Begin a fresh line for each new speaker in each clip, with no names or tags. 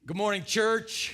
Good morning, church.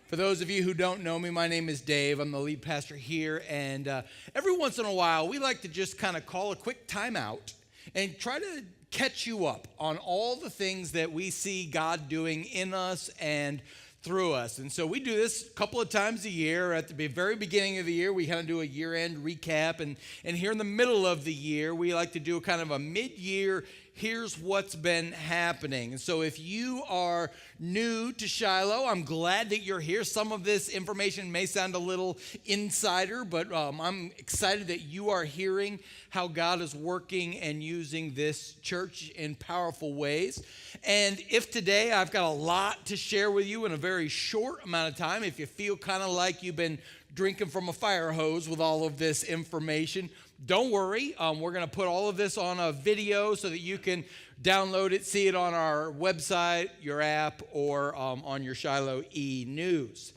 For those of you who don't know me, my name is Dave. I'm the lead pastor here, and every once in a while, we like to just kind of call a quick timeout and try to catch you up on all the things that we see God doing in us and through us. And so we do this a couple of times a year. At the very beginning of the year, we kind of do a year-end recap, and here in the middle of the year, we like to do kind of a mid-year here's what's been happening. And so if you are new to Shiloh, I'm glad that you're here. Some of this information may sound a little insider, but I'm excited that you are hearing how God is working and using this church in powerful ways. And if today I've got a lot to share with you in a very short amount of time, if you feel kind of like you've been drinking from a fire hose with all of this information, don't worry. We're going to put all of this on a video so that you can download it, see it on our website, your app, or on your Shiloh e-news.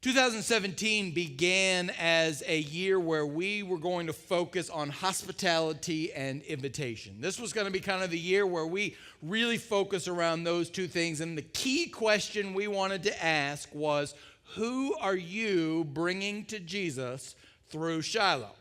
2017 began as a year where we were going to focus on hospitality and invitation. This was going to be kind of the year where we really focus around those two things. And the key question we wanted to ask was, who are you bringing to Jesus through Shiloh?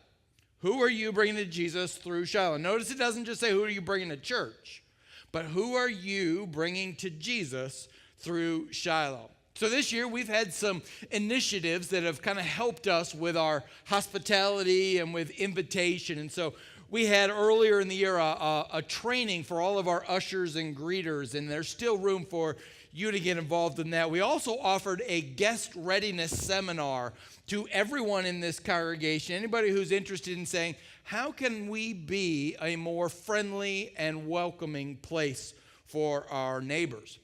Who are you bringing to Jesus through Shiloh? Notice it doesn't just say who are you bringing to church, but who are you bringing to Jesus through Shiloh? So this year we've had some initiatives that have kind of helped us with our hospitality and with invitation. And so we had earlier in the year a training for all of our ushers and greeters, and there's still room for you to get involved in that. We also offered a guest readiness seminar to everyone in this congregation, anybody who's interested in saying, how can we be a more friendly and welcoming place for our neighbors?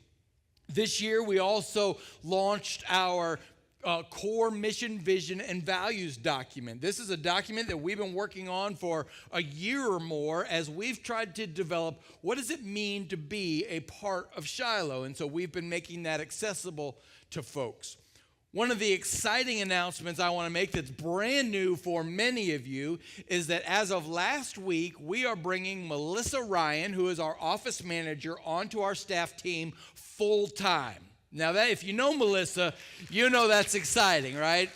This year, we also launched our core mission, vision, and values document. This is a document that we've been working on for a year or more as we've tried to develop what does it mean to be a part of Shiloh. And so we've been making that accessible to folks. One of the exciting announcements I want to make that's brand new for many of you is that as of last week, we are bringing Melissa Ryan, who is our office manager, onto our staff team full time. Now, that if you know Melissa, you know that's exciting, right?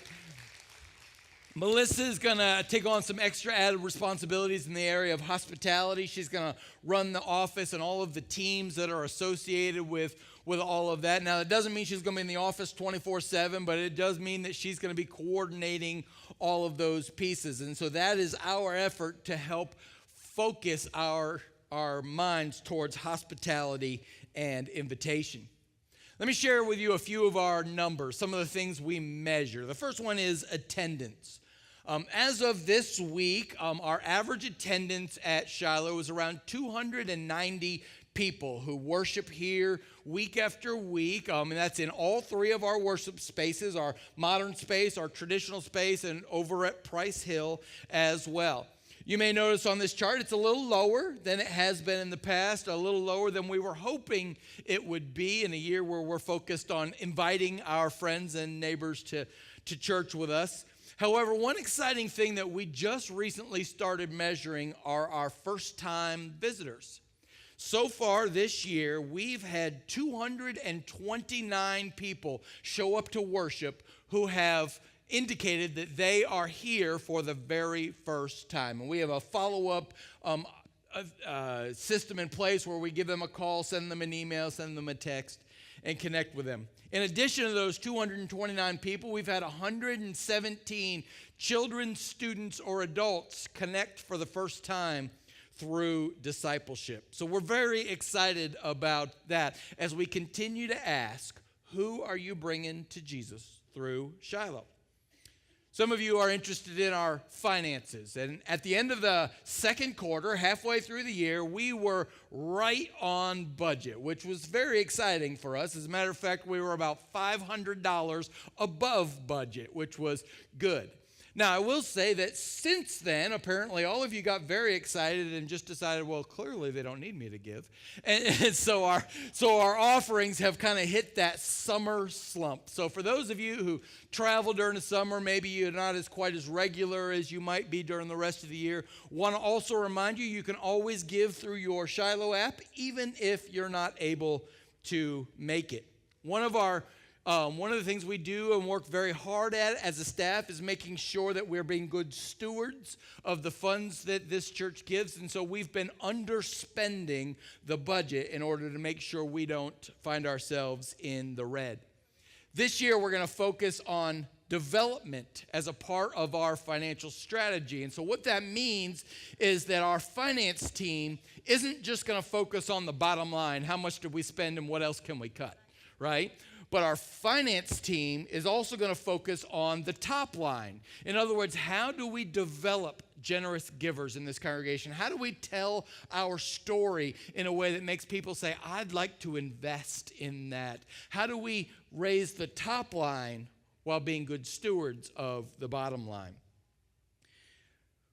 Melissa is going to take on some extra added responsibilities in the area of hospitality. She's going to run the office and all of the teams that are associated with all of that. Now, that doesn't mean she's going to be in the office 24/7, but it does mean that she's going to be coordinating all of those pieces. And so that is our effort to help focus our minds towards hospitality and invitation. Let me share with you a few of our numbers, some of the things we measure. The first one is attendance. As of this week, our average attendance at Shiloh is around 290 people who worship here week after week. And that's in all three of our worship spaces, our modern space, our traditional space, and over at Price Hill as well. You may notice on this chart it's a little lower than it has been in the past, a little lower than we were hoping it would be in a year where we're focused on inviting our friends and neighbors to church with us. However, one exciting thing that we just recently started measuring are our first-time visitors. So far this year, we've had 229 people show up to worship who have indicated that they are here for the very first time. And we have a follow-up system in place where we give them a call, send them an email, send them a text, and connect with them. In addition to those 229 people, we've had 117 children, students, or adults connect for the first time through Discipleship. So we're very excited about that as we continue to ask, who are you bringing to Jesus through Shiloh? Some of you are interested in our finances, and at the end of the second quarter, halfway through the year, we were right on budget, which was very exciting for us. As a matter of fact, we were about $500 above budget, which was good. Now, I will say that since then, apparently all of you got very excited and just decided, well, clearly they don't need me to give. And so our offerings have kind of hit that summer slump. So for those of you who travel during the summer, maybe you're not quite as regular as you might be during the rest of the year, want to also remind you, you can always give through your Shiloh app, even if you're not able to make it. One of the things we do and work very hard at as a staff is making sure that we're being good stewards of the funds that this church gives. And so we've been underspending the budget in order to make sure we don't find ourselves in the red. This year, we're going to focus on development as a part of our financial strategy. And so what that means is that our finance team isn't just going to focus on the bottom line, how much did we spend and what else can we cut, right? But our finance team is also going to focus on the top line. In other words, how do we develop generous givers in this congregation? How do we tell our story in a way that makes people say, I'd like to invest in that? How do we raise the top line while being good stewards of the bottom line?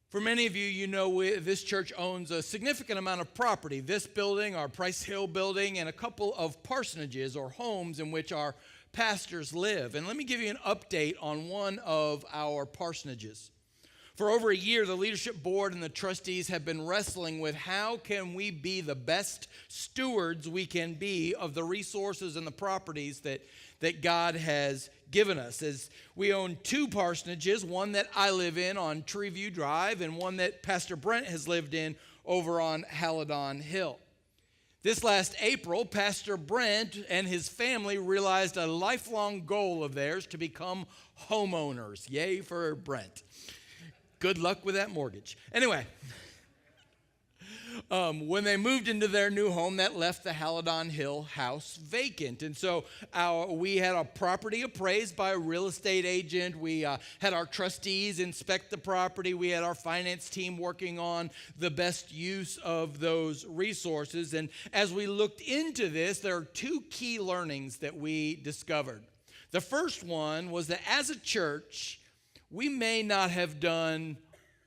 For many of you, you know this church owns a significant amount of property. This building, our Price Hill building, and a couple of parsonages or homes in which our pastors live. And let me give you an update on one of our parsonages. For over a year, the leadership board and the trustees have been wrestling with how can we be the best stewards we can be of the resources and the properties that God has given us. As we own two parsonages, one that I live in on Treeview Drive and one that Pastor Brent has lived in over on Halidon Hill. This last April, Pastor Brent and his family realized a lifelong goal of theirs to become homeowners. Yay for Brent. Good luck with that mortgage. Anyway, when they moved into their new home, that left the Halidon Hill house vacant. And so we had a property appraised by a real estate agent. We had our trustees inspect the property. We had our finance team working on the best use of those resources. And as we looked into this, there are two key learnings that we discovered. The first one was that as a church, we may not have done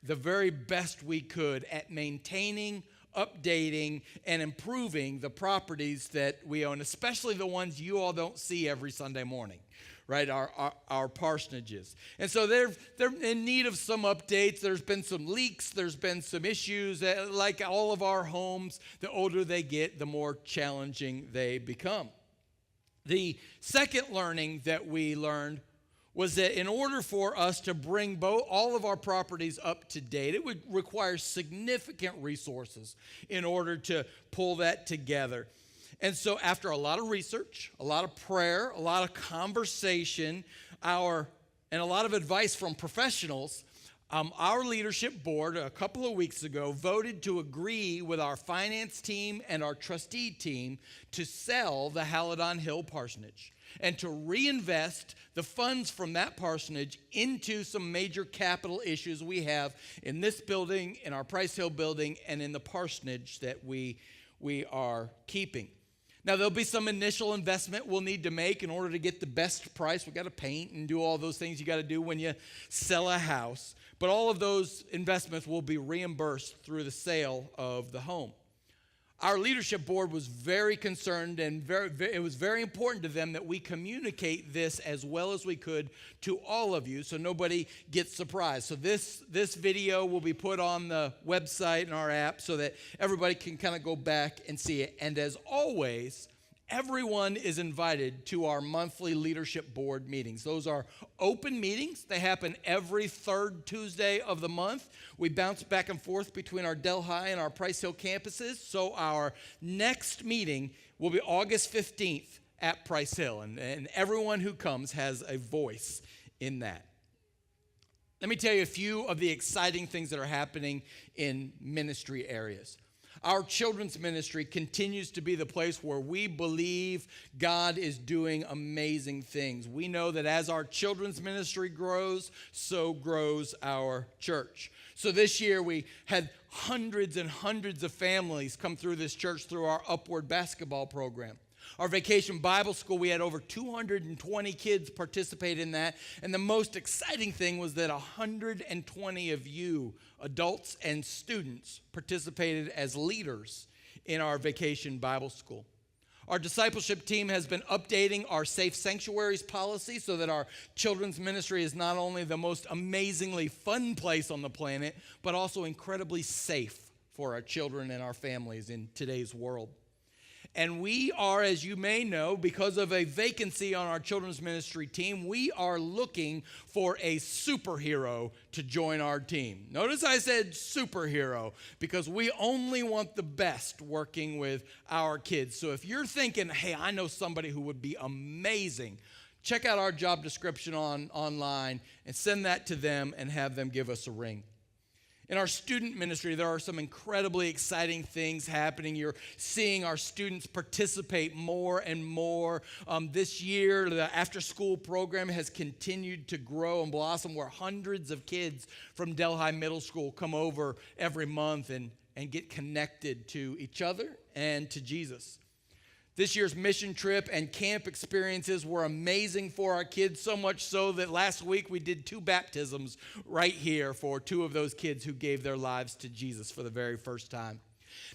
the very best we could at maintaining, updating, and improving the properties that we own, especially the ones you all don't see every Sunday morning, right? Our parsonages. And so they're in need of some updates. There's been some leaks. There's been some issues. Like all of our homes, the older they get, the more challenging they become. The second learning that we learned was that in order for us to bring all of our properties up to date, it would require significant resources in order to pull that together. And so after a lot of research, a lot of prayer, a lot of conversation, and a lot of advice from professionals, our leadership board a couple of weeks ago voted to agree with our finance team and our trustee team to sell the Halidon Hill parsonage and to reinvest the funds from that parsonage into some major capital issues we have in this building, in our Price Hill building, and in the parsonage that we are keeping. Now, there'll be some initial investment we'll need to make in order to get the best price. We've got to paint and do all those things you got to do when you sell a house. But all of those investments will be reimbursed through the sale of the home. Our leadership board was very concerned, and it was very important to them that we communicate this as well as we could to all of you so nobody gets surprised. So this video will be put on the website and our app so that everybody can kind of go back and see it. And as always, everyone is invited to our monthly leadership board meetings. Those are open meetings. They happen every third Tuesday of the month. We bounce back and forth between our Delhi and our Price Hill campuses. So our next meeting will be August 15th at Price Hill. And everyone who comes has a voice in that. Let me tell you a few of the exciting things that are happening in ministry areas. Our children's ministry continues to be the place where we believe God is doing amazing things. We know that as our children's ministry grows, so grows our church. So this year we had hundreds and hundreds of families come through this church through our Upward basketball program. Our vacation Bible school, we had over 220 kids participate in that. And the most exciting thing was that 120 of you, adults and students, participated as leaders in our vacation Bible school. Our discipleship team has been updating our safe sanctuaries policy so that our children's ministry is not only the most amazingly fun place on the planet, but also incredibly safe for our children and our families in today's world. And we are, as you may know, because of a vacancy on our children's ministry team, we are looking for a superhero to join our team. Notice I said superhero because we only want the best working with our kids. So if you're thinking, hey, I know somebody who would be amazing, check out our job description online and send that to them and have them give us a ring. In our student ministry, there are some incredibly exciting things happening. You're seeing our students participate more and more. This year, the after-school program has continued to grow and blossom, where hundreds of kids from Delhi Middle School come over every month and get connected to each other and to Jesus. This year's mission trip and camp experiences were amazing for our kids, so much so that last week we did 2 baptisms right here for 2 of those kids who gave their lives to Jesus for the very first time.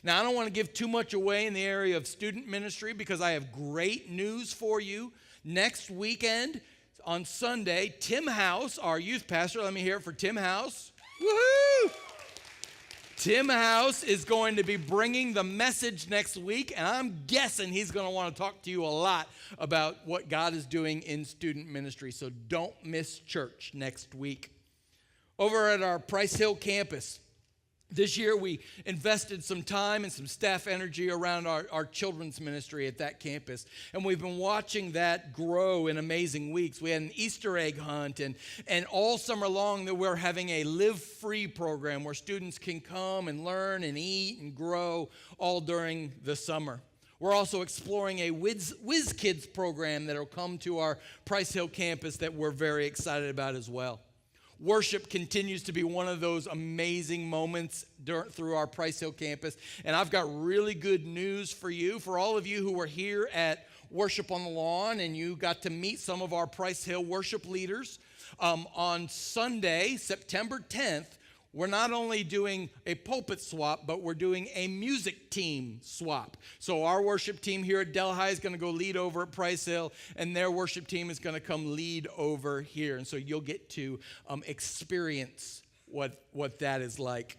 Now, I don't want to give too much away in the area of student ministry because I have great news for you. Next weekend, on Sunday, Tim House, our youth pastor, let me hear it for Tim House. Woohoo! Tim House is going to be bringing the message next week, and I'm guessing he's going to want to talk to you a lot about what God is doing in student ministry, so don't miss church next week. Over at our Price Hill campus, this year we invested some time and some staff energy around our children's ministry at that campus, and we've been watching that grow in amazing weeks. We had an Easter egg hunt, and all summer long that we're having a Live Free program where students can come and learn and eat and grow all during the summer. We're also exploring a Whiz Kids program that will come to our Price Hill campus that we're very excited about as well. Worship continues to be one of those amazing moments through our Price Hill campus. And I've got really good news for you. For all of you who were here at Worship on the Lawn and you got to meet some of our Price Hill worship leaders, on Sunday, September 10th, we're not only doing a pulpit swap, but we're doing a music team swap. So our worship team here at Delhi is going to go lead over at Price Hill, and their worship team is going to come lead over here. And so you'll get to experience what that is like.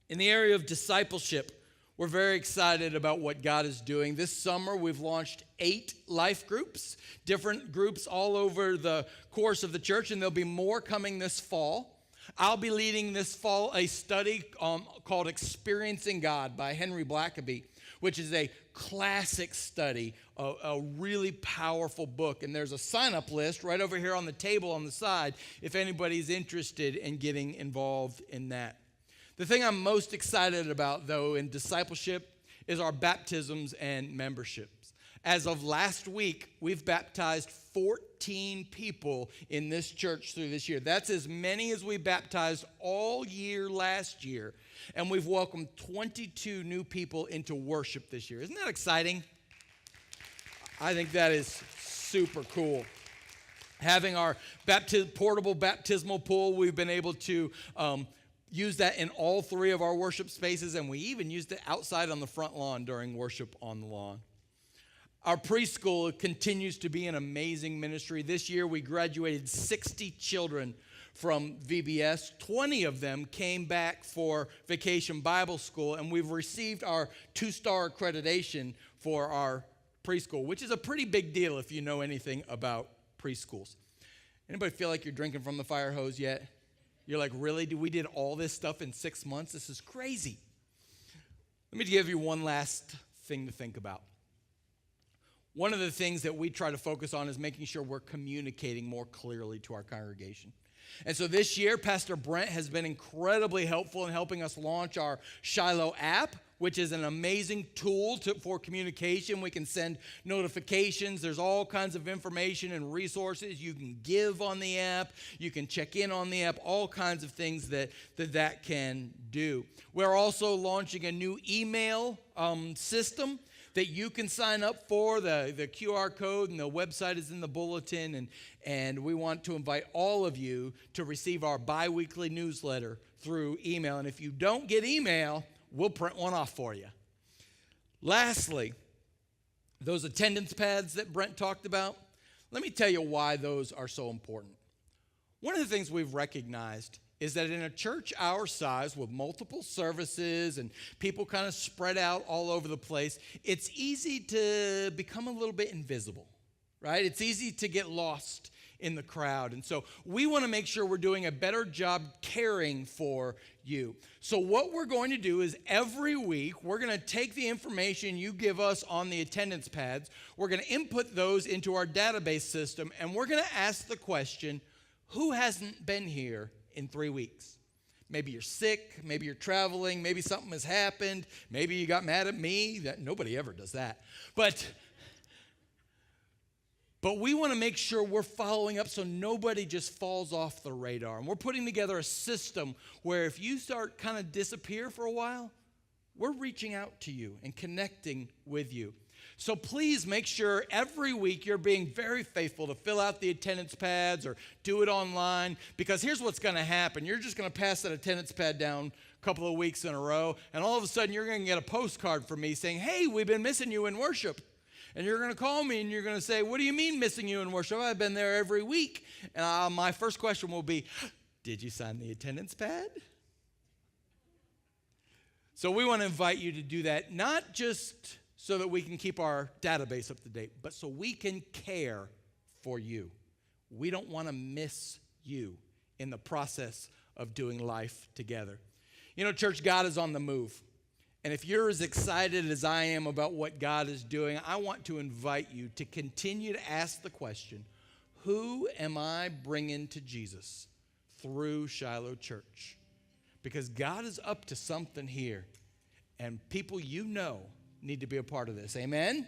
In the area of discipleship, we're very excited about what God is doing. This summer, we've launched 8 life groups, different groups all over the course of the church, and there'll be more coming this fall. I'll be leading this fall a study called Experiencing God by Henry Blackaby, which is a classic study, a really powerful book. And there's a sign-up list right over here on the table on the side if anybody's interested in getting involved in that. The thing I'm most excited about, though, in discipleship is our baptisms and memberships. As of last week, we've baptized 14 people in this church through this year. That's as many as we baptized all year last year. And we've welcomed 22 new people into worship this year. Isn't that exciting? I think that is super cool. Having our portable baptismal pool, we've been able to use that in all 3 of our worship spaces, and we even used it outside on the front lawn during worship on the lawn. Our preschool continues to be an amazing ministry. This year, we graduated 60 children from VBS. 20 of them came back for Vacation Bible School, and we've received our 2-star accreditation for our preschool, which is a pretty big deal if you know anything about preschools. Anybody feel like you're drinking from the fire hose yet? You're like, really? We did all this stuff in 6 months? This is crazy. Let me give you one last thing to think about. One of the things that we try to focus on is making sure we're communicating more clearly to our congregation. And so this year, Pastor Brent has been incredibly helpful in helping us launch our Shiloh app, which is an amazing tool for communication. We can send notifications. There's all kinds of information and resources. You can give on the app. You can check in on the app, all kinds of things that can do. We're also launching a new email system that you can sign up for. The QR code and the website is in the bulletin, and we want to invite all of you to receive our bi-weekly newsletter through email. And if you don't get email, we'll print one off for you. Lastly, those attendance pads that Brent talked about, let me tell you why those are so important. One of the things we've recognized is that in a church our size with multiple services and people kind of spread out all over the place, it's easy to become a little bit invisible, right? It's easy to get lost in the crowd. And so we want to make sure we're doing a better job caring for you. So what we're going to do is every week, we're going to take the information you give us on the attendance pads, we're going to input those into our database system, and we're going to ask the question, who hasn't been here in 3 weeks? Maybe you're sick, maybe you're traveling, maybe something has happened, maybe you got mad at me. Nobody ever does that. But we want to make sure we're following up so nobody just falls off the radar. And we're putting together a system where if you start kind of disappear for a while, we're reaching out to you and connecting with you. So please make sure every week you're being very faithful to fill out the attendance pads or do it online, because here's what's going to happen. You're just going to pass that attendance pad down a couple of weeks in a row, and all of a sudden you're going to get a postcard from me saying, hey, we've been missing you in worship. And you're going to call me and you're going to say, what do you mean missing you in worship? I've been there every week. And my first question will be, did you sign the attendance pad? So we want to invite you to do that, not just so that we can keep our database up to date, but so we can care for you. We don't want to miss you in the process of doing life together. You know, church, God is on the move. And if you're as excited as I am about what God is doing, I want to invite you to continue to ask the question, who am I bringing to Jesus through Shiloh Church? Because God is up to something here, and people you know need to be a part of this. Amen?